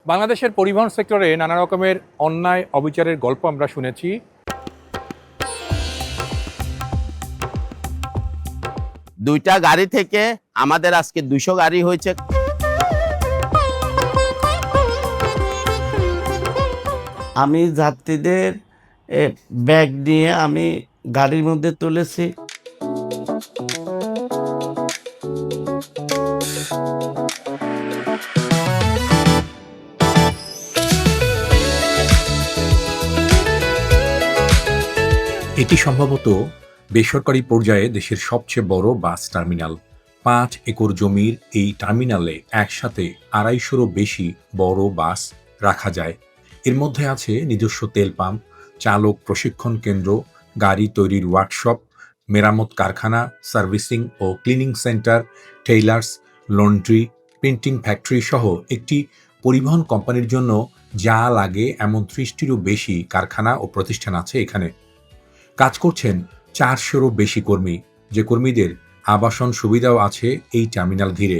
বাংলাদেশের পরিবহন সেক্টরে নানা রকমের অন্যায় অবিচারের গল্প আমরা শুনেছি। দুইটা গাড়ি থেকে আমাদের আজকে 200 গাড়ি হয়েছে। আমি যাত্রীদের ব্যাগ নিয়ে আমি গাড়ির মধ্যে তুলেছি। এটি সম্ভবত বেসরকারি পর্যায়ে দেশের সবচেয়ে বড় বাস টার্মিনাল। 5 একর জমির এই টার্মিনালে একসাথে 250-রও বেশি বড় বাস রাখা যায়। এর মধ্যে আছে নিজস্ব তেল পাম্প, চালক প্রশিক্ষণ কেন্দ্র, গাড়ি তৈরির ওয়ার্কশপ, মেরামত কারখানা, সার্ভিসিং ও cleaning centre, tailors, laundry, printing factory সহ একটি পরিবহন কোম্পানির জন্য যা লাগে এমন 30টিরও বেশি কারখানা ও প্রতিষ্ঠান আছে এখানে। কাজ করছেন 400-রও বেশি কর্মী, যে কর্মীদের আবাসন সুবিধাও আছে এই টার্মিনাল ঘিরে।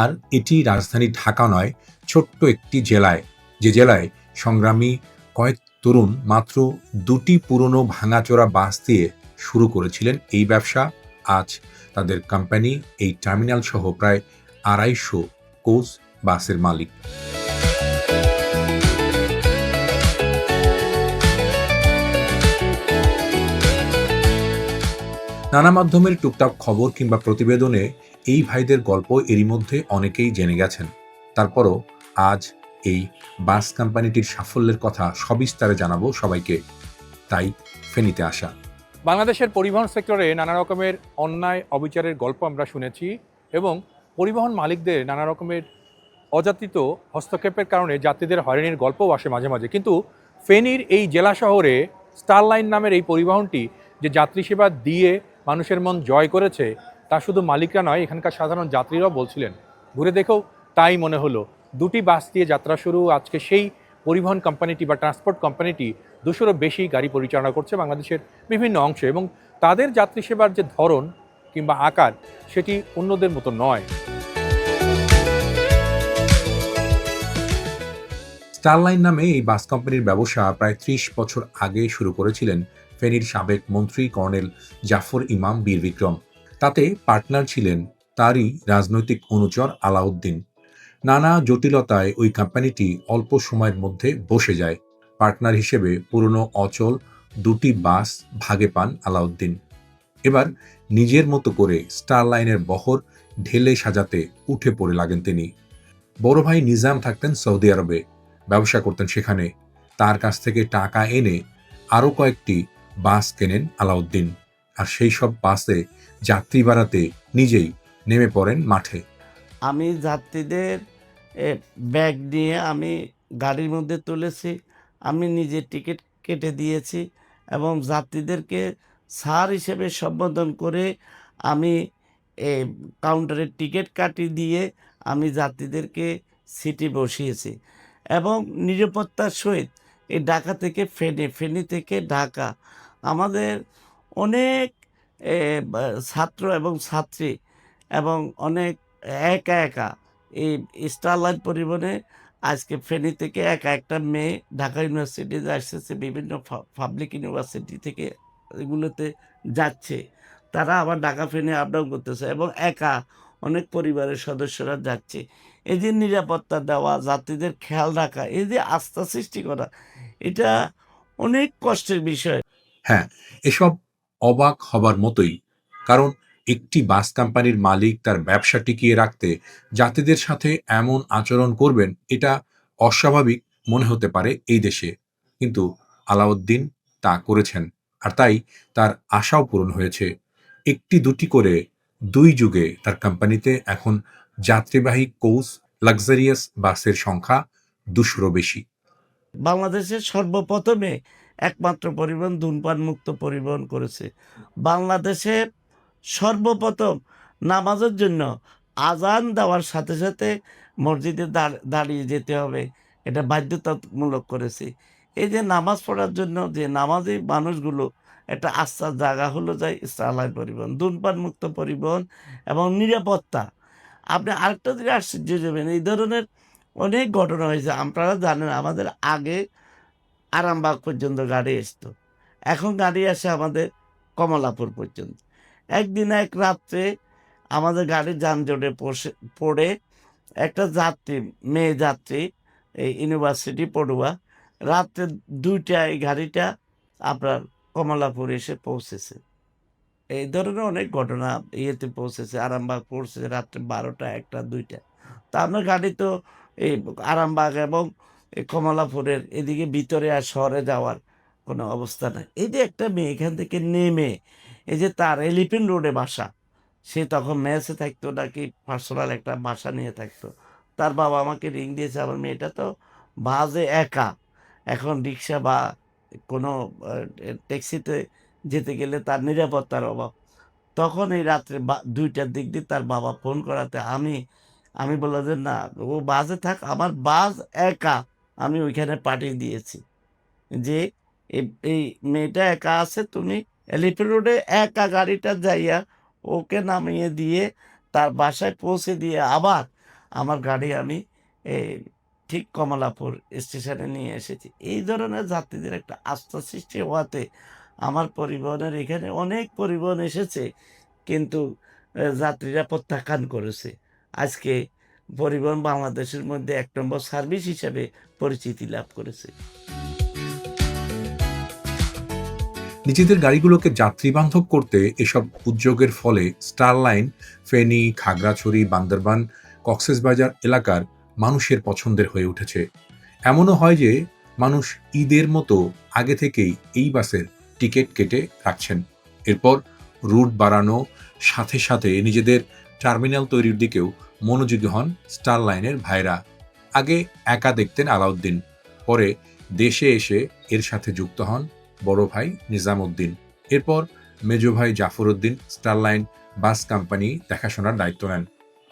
আর এটি রাজধানী ঢাকা নয়, ছোট্ট একটি জেলায়, যে জেলায় সংগ্রামী কয়েক তরুণ মাত্র 2টি পুরনো ভাঙাচোরা বাস দিয়ে শুরু করেছিলেন এই ব্যবসা। আজ তাদের কোম্পানি এই টার্মিনাল সহ প্রায় 250 কোচ বাসের মালিক। নানা মাধ্যমের টুকটাক খবর কিংবা প্রতিবেদনে এই ভাইদের গল্প এরই মধ্যে অনেকেই জেনে গেছেন। তারপরও আজ এই বাস কোম্পানিটির সাফল্যের কথা সবিস্তারে জানাবো সবাইকে, তাই ফেনীতে আসা। বাংলাদেশের পরিবহন সেক্টরে নানা রকমের অন্যায় অবিচারের গল্প আমরা শুনেছি এবং পরিবহন মালিকদের নানা রকমের অযাচিত হস্তক্ষেপের কারণে যাত্রীদের হয়রানির গল্পও আসে মাঝে মাঝে। কিন্তু ফেনীর এই জেলা শহরে স্টারলাইন নামের এই পরিবহনটি যে যাত্রী সেবা দিয়ে মানুষের মন জয় করেছে, তা শুধু মালিকরা নয়, এখানকার সাধারণ যাত্রীরাও বলছিলেন। ঘুরে দেখেও তাই মনে হলো। 2টি বাস দিয়ে যাত্রা শুরু। আজকে সেই পরিবহন কোম্পানিটি বা ট্রান্সপোর্ট কোম্পানিটি 200-রও বেশি গাড়ি পরিচালনা করছে বাংলাদেশের বিভিন্ন অংশে, এবং তাদের যাত্রী সেবার যে ধরন কিংবা আকার সেটি অন্যদের মতো নয়। স্টারলাইন নামে এই বাস কোম্পানির ব্যবসা প্রায় 30 বছর আগে শুরু করেছিলেন ফেনীর সাবেক মন্ত্রী কর্নেল জাফর ইমাম বীর বিক্রম। তাতে পার্টনার ছিলেন তারই রাজনৈতিক অনুচর আলাউদ্দিন। নানা জটিলতায় ওই কোম্পানিটি অল্প সময়ের মধ্যে বসে যায়। পার্টনার হিসেবে পুরনো অচল 2টি বাস ভাগে পান আলাউদ্দিন। এবার নিজের মতো করে স্টারলাইনের বহর ঢেলে সাজাতে উঠে পড়ে লাগেন তিনি। বড় ভাই নিজাম থাকতেন সৌদি আরবে, ব্যবসা করতেন সেখানে। তার কাছ থেকে টাকা এনে আরও কয়েকটি বাস কেনেন আলাউদ্দিন, আর সেই সব বাসে যাত্রী বাড়াতে নিজেই নেমে পড়েন মাঠে। আমি যাত্রীদের ব্যাগ নিয়ে আমি গাড়ির মধ্যে তুলেছি। আমি নিজে টিকিট কেটে দিয়েছি এবং যাত্রীদেরকে স্যার হিসেবে সম্বোধন করে আমি কাউন্টারে টিকিট কাটি দিয়ে আমি যাত্রীদেরকে সিটে বসিয়েছি এবং নিরাপত্তার সহিত এই ঢাকা থেকে ফেনী থেকে ঢাকা আমাদের অনেক ছাত্র এবং ছাত্রী এবং অনেক একা একা এই স্টারলাইন পরিবহনে আজকে ফেনী থেকে একা একটা মেয়ে ঢাকা ইউনিভার্সিটিতে আসতেছে, বিভিন্ন পাবলিক ইউনিভার্সিটি থেকে এগুলোতে যাচ্ছে। তারা আবার ঢাকা ফেনী আপ ডাউন করতেছে এবং একা অনেক পরিবারের সদস্যরা যাচ্ছে। এই যে নিরাপত্তা দেওয়া, যাত্রীদের খেয়াল রাখা, এই যে আস্থা সৃষ্টি করা, এটা অনেক কষ্টের বিষয়। হ্যাঁ, এসব অবাক হবার মতোই, কারণ একটি বাস কোম্পানির মালিক তার ব্যবসা টিকিয়ে রাখতে যাত্রীদের সাথে এমন আচরণ করবেন, এটা অস্বাভাবিক মনে হতে পারে এই দেশে। কিন্তু আলাউদ্দিন তা করেছেন, আর তাই তার আশাও পূরণ হয়েছে। 1-2টি করে 2 যুগে তার কোম্পানিতে এখন যাত্রীবাহী কোচ লাক্সারিয়াস বাসের সংখ্যা 200-রও বেশি। বাংলাদেশের সর্বপ্রথমে একমাত্র পরিবহন ধূমপান মুক্ত পরিবহন করেছে। বাংলাদেশের সর্বপ্রথম নামাজের জন্য আজান দেওয়ার সাথে সাথে মসজিদে দাঁড়িয়ে যেতে হবে, এটা বাধ্যতামূলক করেছে। এই যে নামাজ পড়ার জন্য যে নামাজি মানুষগুলো একটা আস্থার জায়গা হলো যায় স্টারলাইন পরিবহন, ধূমপান মুক্ত পরিবহন এবং নিরাপত্তা। আপনি আরেকটা দিকে আশ্চর্য যাবেন, এই ধরনের অনেক ঘটনা হয়েছে। আপনারা জানেন আমাদের আগে আরামবাগ পর্যন্ত গাড়ি আসতো। এখন গাড়ি আসে আমাদের কমলাপুর পর্যন্ত। একদিন এক রাত্রে আমাদের গাড়ি যানজটে পড়ে একটা যাত্রী, মেয়ে যাত্রী, এই ইউনিভার্সিটি পড়ুয়া, রাত্রে ২টায় এই গাড়িটা আপনার কমলাপুর এসে পৌঁছেছে। এই ধরনের অনেক ঘটনা ইয়েতে পৌঁছেছে, আরামবাগ পৌঁছেছে রাত্রে ১২টা, ১টা, ২টা। তা আপনার গাড়ি তো এই আরামবাগ এবং এই কমলাপুরের এদিকে ভিতরে আর শহরে যাওয়ার কোনো অবস্থা নাই। এই যে একটা মেয়ে এখান থেকে নেমে, এই যে তার এলিফ্যান্ট রোডে বাসা, সে তখন মেসে থাকতো নাকি পার্সোনাল একটা বাসা নিয়ে থাকতো। তার বাবা আমাকে রিং দিয়েছে, আমার মেয়েটা তো বাসে একা। এখন রিক্সা বা কোনো ট্যাক্সিতে যেতে গেলে তার নিরাপত্তার অভাব। তখন এই রাত্রে ২টার দিক দিয়ে তার বাবা ফোন করাতে আমি বললাম যে, "না, ও বাসে থাক, আমার বাস একা।" আমি ওইখানে পাঠিয়ে দিয়েছি যে, "এই এই মেয়েটা একা আছে, তুমি এলিফ্যান্ট রোডে একা গাড়িটা যাইয়া ওকে নামিয়ে দিয়ে তার বাসায় পৌঁছে দিয়ে আবার আমার গাড়ি আমি এই ঠিক কমলাপুর স্টেশনে নিয়ে এসেছি।" এই ধরনের যাত্রীদের একটা আস্থা সৃষ্টি হওয়াতে আমার পরিবহনের এখানে অনেক পরিবহন এসেছে, কিন্তু যাত্রীরা প্রত্যাখ্যান করেছে। আজকে পরিবহন বাংলাদেশের মধ্যে ১ নম্বর সার্ভিস হিসেবে পরিচিতি লাভ করেছে। নিজেদের গাড়িগুলোকে যাত্রীবান্ধব করতে এসব উদ্যোগের ফলে স্টারলাইন ফেনী, খাগড়াছড়ি, বান্দরবান, কক্সবাজার এলাকার মানুষের পছন্দের হয়ে উঠেছে। এমনও হয় যে মানুষ ঈদের মতো আগে থেকেই এই বাসের টিকিট কেটে রাখছেন। এরপর রুট বাড়ানো, সাথে সাথে নিজেদের টার্মিনাল তৈরির দিকেও মনোযোগী হন স্টারলাইনের ভাইরা। আগে একা দেখতেন আলাউদ্দিন, পরে দেশে এসে এর সাথে যুক্ত হন বড় ভাই নিজামউদ্দিন। এরপর মেজ ভাই জাফরউদ্দিন স্টারলাইন বাস কোম্পানি দেখাশোনার দায়িত্ব নেন।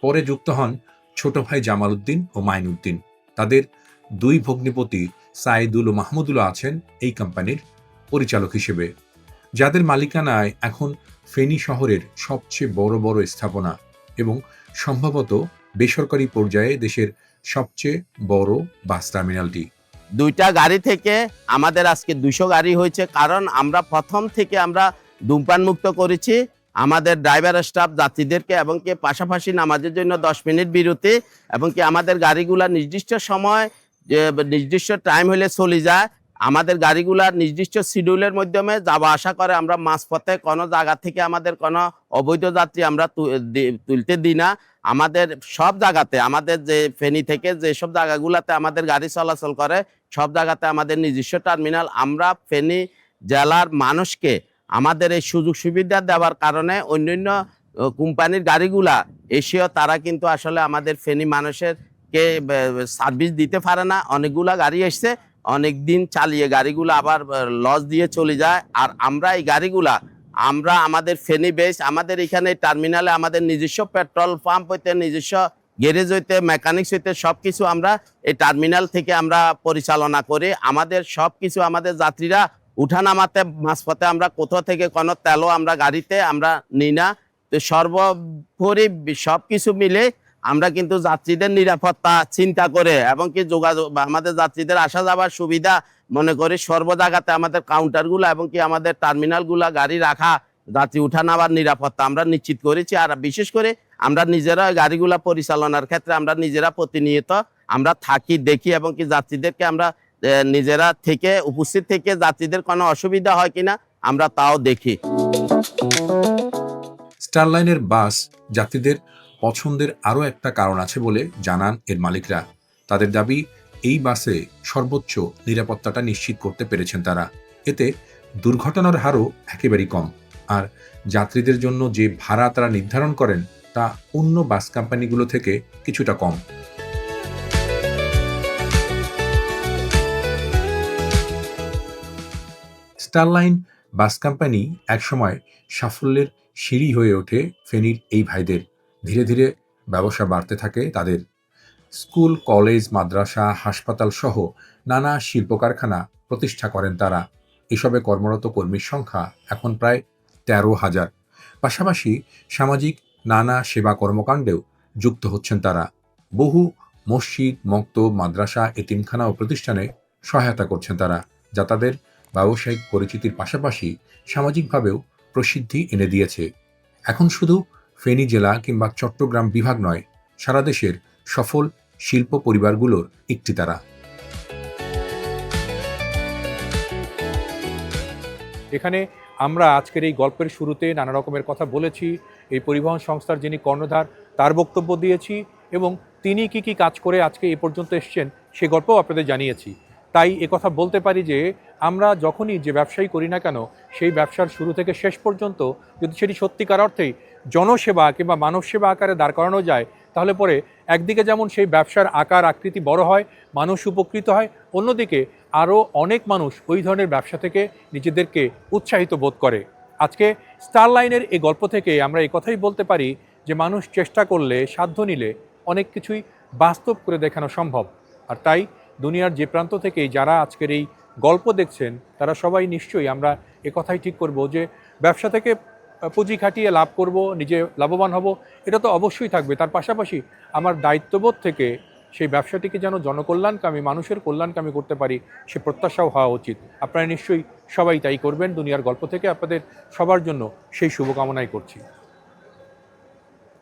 পরে যুক্ত হন ছোট ভাই জামালউদ্দিন ও মাইনউদ্দিন। তাদের ২ ভগ্নিপতি সাইদুল ও মাহমুদুল আছেন এই কোম্পানির পরিচালক হিসেবে, যাদের মালিকানায় এখন ফেনী শহরের সবচেয়ে বড় বড় স্থাপনা এবং সম্ভবত বেসরকারি পর্যায়ে দেশের সবচেয়ে বড় বাস টার্মিনালটি। ২টা গাড়ি থেকে আমাদের আজকে ২০০ গাড়ি হয়েছে, কারণ আমরা প্রথম থেকে আমরা ধূমপান মুক্ত করেছি আমাদের ড্রাইভার স্টাফ যাত্রীদেরকে, এবং কি পাশাপাশি নামাজের জন্য ১০ মিনিট বিরতি, এবং কি আমাদের গাড়িগুলা নির্দিষ্ট সময় যে নির্দিষ্ট টাইম হলে চলে যায়। আমাদের গাড়িগুলা নির্দিষ্ট শিডিউলের মাধ্যমে যাওয়া আসা করে। আমরা মাঝপথে কোনো জায়গা থেকে আমাদের কোনো অবৈধ যাত্রী আমরা তুলতে দিই না। আমাদের সব জায়গাতে, আমাদের যে ফেনী থেকে যেসব জায়গাগুলোতে আমাদের গাড়ি চলাচল করে সব জায়গাতে আমাদের নিজস্ব টার্মিনাল। আমরা ফেনী জেলার মানুষকে আমাদের এই সুযোগ সুবিধা দেওয়ার কারণে অন্যান্য কোম্পানির গাড়িগুলা এসেও তারা কিন্তু আসলে আমাদের ফেনী মানুষের কে সার্ভিস দিতে পারে না। অনেকগুলা গাড়ি এসছে, অনেক দিন চালিয়ে গাড়িগুলো আবার লস দিয়ে চলে যায়। আর আমরা এই গাড়িগুলা আমরা আমাদের ফেনী বেস, আমাদের এখানে টার্মিনালে আমাদের নিজস্ব পেট্রোল পাম্প হইতে, নিজস্ব গ্যারেজ হইতে, মেকানিক্স হইতে সবকিছু আমরা এই টার্মিনাল থেকে আমরা পরিচালনা করি। আমাদের সবকিছু আমাদের যাত্রীরা উঠানামাতে মাঝপথে আমরা কোথাও থেকে কোনো তেলও আমরা গাড়িতে আমরা নিই না। তো সর্বোপরি সবকিছু মিলে আমরা কিন্তু যাত্রীদের নিরাপত্তা চিন্তা করে এবং কি যোগাযোগ আমাদের যাত্রীদের আসা যাওয়ার সুবিধা মনে করি সর্ব জায়গাতে আমাদের কাউন্টারগুলো এবং কি আমাদের টার্মিনালগুলো গাড়ি রাখা, যাত্রী উঠা নামার নিরাপত্তা আমরা নিশ্চিত করেছি। আর বিশেষ করে আমরা নিজেরা গাড়িগুলা পরিচালনার ক্ষেত্রে আমরা নিজেরা প্রতিনিয়ত আমরা থাকি, দেখি এবং কি যাত্রীদেরকে আমরা নিজেরা থেকে উপস্থিত থেকে যাত্রীদের কোনো অসুবিধা হয় কিনা আমরা তাও দেখি। স্টারলাইনের বাস যাত্রীদের পছন্দের আরও একটা কারণ আছে বলে জানান এর মালিকরা। তাদের দাবি, এই বাসে সর্বোচ্চ নিরাপত্তাটা নিশ্চিত করতে পেরেছেন তারা। এতে দুর্ঘটনার হারও একেবারেই কম। আর যাত্রীদের জন্য যে ভাড়া তারা নির্ধারণ করেন তা অন্য বাস কোম্পানিগুলো থেকে কিছুটা কম। স্টারলাইন বাস কোম্পানি একসময় সাফল্যের সিঁড়ি হয়ে ওঠে ফেনীর এই ভাইদের। ধীরে ধীরে ব্যবসা বাড়তে থাকে তাদের। স্কুল, কলেজ, মাদ্রাসা, হাসপাতাল সহ নানা শিল্প কারখানা প্রতিষ্ঠা করেন তারা। এসবে কর্মরত কর্মীর সংখ্যা এখন প্রায় ১৩,০০০। পাশাপাশি সামাজিক নানা সেবা কর্মকাণ্ডেও যুক্ত হচ্ছেন তারা। বহু মসজিদ, মক্তব, মাদ্রাসা, এতিমখানা ও প্রতিষ্ঠানে সহায়তা করছেন তারা, যা তাদের ব্যবসায়িক পরিচিতির পাশাপাশি সামাজিকভাবেও প্রসিদ্ধি এনে দিয়েছে। এখন শুধু ফেনী জেলা কিংবা চট্টগ্রাম বিভাগ নয়, সারা দেশের সফল শিল্প পরিবারগুলোর একটি তারা। এখানে আমরা আজকের এই গল্পের শুরুতে নানা রকমের কথা বলেছি, এই পরিবহন সংস্থার যিনি কর্ণধার তার বক্তব্য দিয়েছি এবং তিনি কি কি কাজ করে আজকে এ পর্যন্ত এসছেন সে গল্পও আপনাদের জানিয়েছি। তাই কথা বলতে পারি যে আমরা যখনই যে ব্যবসায়ী করি না কেন, সেই ব্যবসার শুরু থেকে শেষ পর্যন্ত যদি সেটি সত্যিকার অর্থেই জনসেবা কিংবা মানব সেবা আকারে দাঁড় করানো যায়, তাহলে পরে একদিকে যেমন সেই ব্যবসার আকার আকৃতি বড় হয়, মানুষ উপকৃত হয়, অন্যদিকে আরও অনেক মানুষ ওই ধরনের ব্যবসা থেকে নিজেদেরকে উৎসাহিত বোধ করে। আজকে স্টার লাইনের এই গল্প থেকে আমরা এই কথাই বলতে পারি যে মানুষ চেষ্টা করলে, সাধ্য নিলে অনেক কিছুই বাস্তব করে দেখানো সম্ভব। আর তাই দুনিয়ার যে প্রান্ত থেকেই যারা আজকের এই গল্প দেখছেন, তারা সবাই নিশ্চয়ই আমরা এ কথাই ঠিক করব যে ব্যবসা থেকে পুঁজি খাটিয়ে লাভ করব, নিজে লাভবান হব, এটা তো অবশ্যই থাকবে। তার পাশাপাশি আমার দায়িত্ববোধ থেকে সেই ব্যবসাটিকে যেন জনকল্যাণকামী, মানুষের কল্যাণকামী করতে পারি, সে প্রত্যাশাও হওয়া উচিত। আপনারা নিশ্চয়ই সবাই তাই করবেন। দুনিয়ার গল্প থেকে আপনাদের সবার জন্য সেই শুভকামনাই করছি।